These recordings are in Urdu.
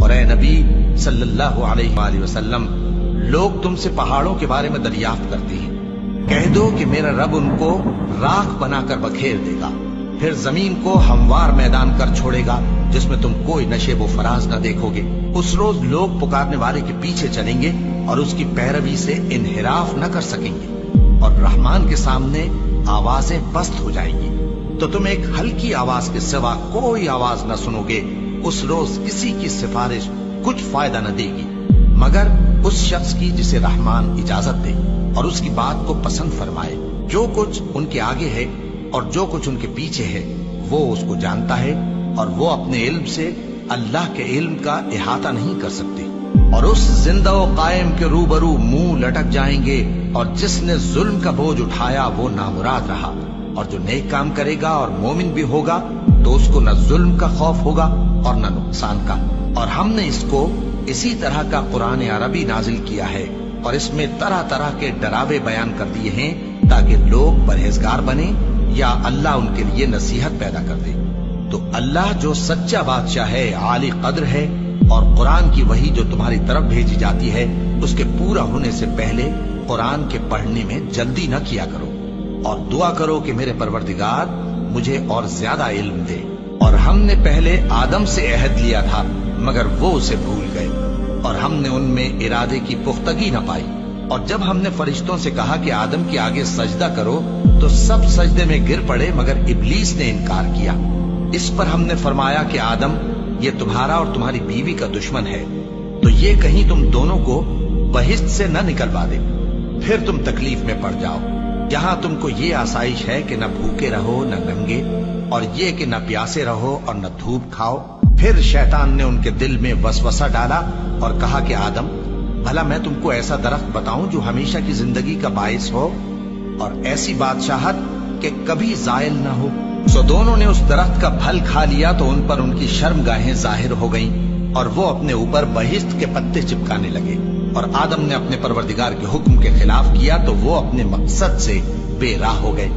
اور اے نبی صلی اللہ علیہ وآلہ وسلم، لوگ تم سے پہاڑوں کے بارے میں دریافت کرتے ہیں، کہہ دو کہ میرا رب ان کو راکھ بنا کر بکھیر دے گا، پھر زمین کو ہموار میدان کر چھوڑے گا جس میں تم کوئی نشیب و فراز نہ دیکھو گے۔ اس روز لوگ پکارنے والے کے پیچھے چلیں گے اور اس کی پیروی سے انحراف نہ کر سکیں گے، اور رحمان کے سامنے آوازیں پست ہو جائیں گی تو تم ایک ہلکی آواز کے سوا کوئی آواز نہ سنو گے۔ اس روز کسی کی سفارش کچھ فائدہ نہ دے گی مگر اس شخص کی جسے رحمان اجازت دے اور اس کی بات کو پسند فرمائے۔ جو کچھ ان کے آگے ہے اور جو کچھ ان کے پیچھے ہے وہ اس کو جانتا ہے، اور وہ اپنے علم سے اللہ کے علم کا احاطہ نہیں کر سکتے۔ اور اس زندہ و قائم کے روبرو منہ لٹک جائیں گے، اور جس نے ظلم کا بوجھ اٹھایا وہ نامراد رہا، اور جو نیک کام کرے گا اور مومن بھی ہوگا تو اس کو نہ ظلم کا خوف ہوگا اور نہ نقصان کا۔ اور ہم نے اس کو اسی طرح کا قرآن عربی نازل کیا ہے، اور اس میں طرح طرح کے ڈراوے بیان کر دیے ہیں تاکہ لوگ پرہیزگار بنیں یا اللہ ان کے لیے نصیحت پیدا کر دے۔ تو اللہ جو سچا بادشاہ ہے، عالی قدر ہے، اور قرآن کی وحی جو تمہاری طرف بھیجی جاتی ہے اس کے پورا ہونے سے پہلے قرآن کے پڑھنے میں جلدی نہ کیا کرو، اور دعا کرو کہ میرے پروردگار مجھے اور زیادہ علم دے۔ اور ہم نے پہلے آدم سے عہد لیا تھا مگر وہ اسے بھول گئے، اور ہم نے ان میں ارادے کی پختگی نہ پائی۔ اور جب ہم نے فرشتوں سے کہا کہ آدم کے آگے سجدہ کرو تو سب سجدے میں گر پڑے مگر ابلیس نے انکار کیا۔ اس پر ہم نے فرمایا کہ آدم، یہ تمہارا اور تمہاری بیوی کا دشمن ہے، تو یہ کہیں تم دونوں کو بہشت سے نہ نکلوا دے، پھر تم تکلیف میں پڑ جاؤ۔ یہاں تم کو یہ آسائش ہے کہ نہ بھوکے رہو نہ ننگے، اور یہ کہ نہ پیاسے رہو اور نہ دھوپ کھاؤ۔ پھر شیطان نے ان کے دل میں وسوسہ ڈالا اور کہا کہ آدم، بھلا میں تم کو ایسا درخت بتاؤں جو ہمیشہ کی زندگی کا باعث ہو اور ایسی بادشاہت کہ کبھی زائل نہ ہو؟ سو دونوں نے اس درخت کا پھل کھا لیا تو ان پر ان کی شرمگاہیں ظاہر ہو گئیں، اور وہ اپنے اوپر بہشت کے پتے چپکانے لگے۔ اور آدم نے اپنے پروردگار کے حکم کے خلاف کیا تو وہ اپنے مقصد سے بے راہ ہو گئے۔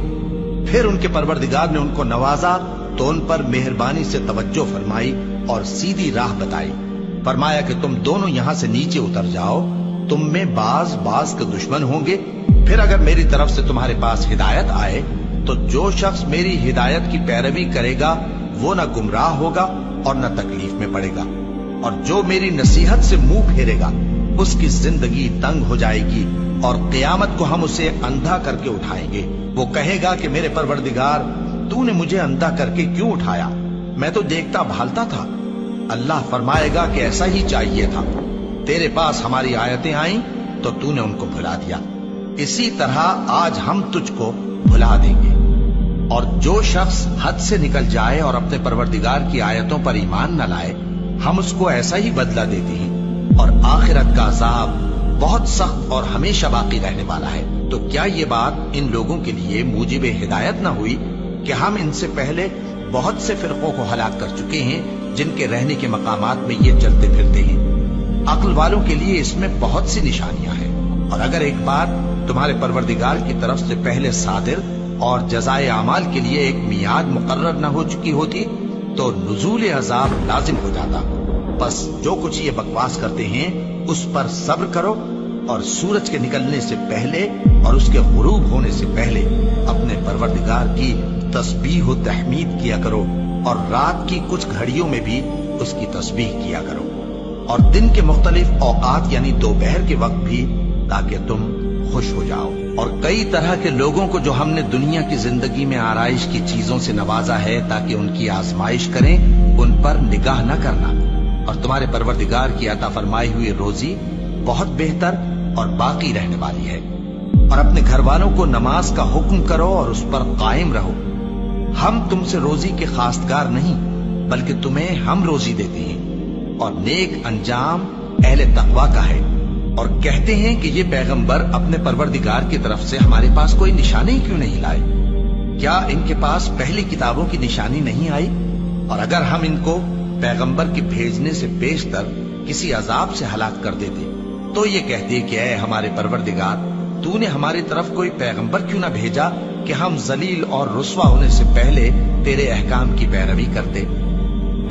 پھر ان کے پروردگار نے ان کو نوازا تو ان پر مہربانی سے توجہ فرمائی اور سیدھی راہ بتائی۔ فرمایا کہ تم دونوں یہاں سے نیچے اتر جاؤ، تم میں بعض کے دشمن ہوں گے، پھر اگر میری طرف سے تمہارے پاس ہدایت آئے تو جو شخص میری ہدایت کی پیروی کرے گا وہ نہ گمراہ ہوگا اور نہ تکلیف میں پڑے گا، اور جو میری نصیحت سے منہ پھیرے گا اس کی زندگی تنگ ہو جائے گی، اور قیامت کو ہم اسے اندھا کر کے اٹھائیں گے۔ وہ کہے گا کہ میرے پروردگار، تو نے مجھے اندھا کر کے کیوں اٹھایا؟ میں تو دیکھتا بھالتا تھا۔ اللہ فرمائے گا کہ ایسا ہی چاہیے تھا، تیرے پاس ہماری آیتیں آئیں تو تو نے ان کو بھلا دیا، اسی طرح آج ہم تجھ کو بھلا دیں گے۔ اور جو شخص حد سے نکل جائے اور اپنے پروردگار کی آیتوں پر ایمان نہ لائے، ہم اس کو ایسا ہی بدلہ دیتے ہیں، اور آخرت کا عذاب بہت سخت اور ہمیشہ باقی رہنے والا ہے۔ تو کیا یہ بات ان لوگوں کے لیے موجب ہدایت نہ ہوئی کہ ہم ان سے پہلے بہت سے فرقوں کو ہلاک کر چکے ہیں جن کے رہنے کے مقامات میں یہ چلتے پھرتے ہیں؟ عقل والوں کے لیے اس میں بہت سی نشانیاں ہیں۔ اور اگر ایک بات تمہارے پروردگار کی طرف سے پہلے صادر اور جزائے اعمال کے لیے ایک میعاد مقرر نہ ہو چکی ہوتی تو نزول عذاب لازم ہو جاتا۔ بس جو کچھ یہ بکواس کرتے ہیں اس پر صبر کرو، اور سورج کے نکلنے سے پہلے اور اس کے غروب ہونے سے پہلے اپنے پروردگار کی تسبیح و تحمید کیا کرو، اور رات کی کچھ گھڑیوں میں بھی اس کی تسبیح کیا کرو، اور دن کے مختلف اوقات یعنی دوپہر کے وقت بھی، تاکہ تم خوش ہو جاؤ۔ اور کئی طرح کے لوگوں کو جو ہم نے دنیا کی زندگی میں آرائش کی چیزوں سے نوازا ہے تاکہ ان کی آزمائش کریں، ان پر نگاہ نہ کرنا، اور تمہارے پروردگار کی عطا فرمائی ہوئی روزی بہت بہتر اور باقی رہنے والی ہے۔ اور اپنے گھر والوں کو نماز کا حکم کرو اور اس پر قائم رہو۔ ہم تم سے روزی کے خواستگار نہیں بلکہ تمہیں ہم روزی دیتے ہیں، اور نیک انجام اہل تقوی کا ہے۔ اور کہتے ہیں کہ یہ پیغمبر اپنے پروردگار کی طرف سے ہمارے پاس کوئی نشانی کیوں نہیں لائے؟ کیا ان کے پاس پہلی کتابوں کی نشانی نہیں آئی؟ اور اگر ہم ان کو پیغمبر کے بھیجنے سے بیشتر کسی عذاب سے ہلاک کر دیتے تو یہ کہتے کہ اے ہمارے پروردگار، تو نے ہماری طرف کوئی پیغمبر کیوں نہ بھیجا کہ ہم ذلیل اور رسوا ہونے سے پہلے تیرے احکام کی پیروی کرتے۔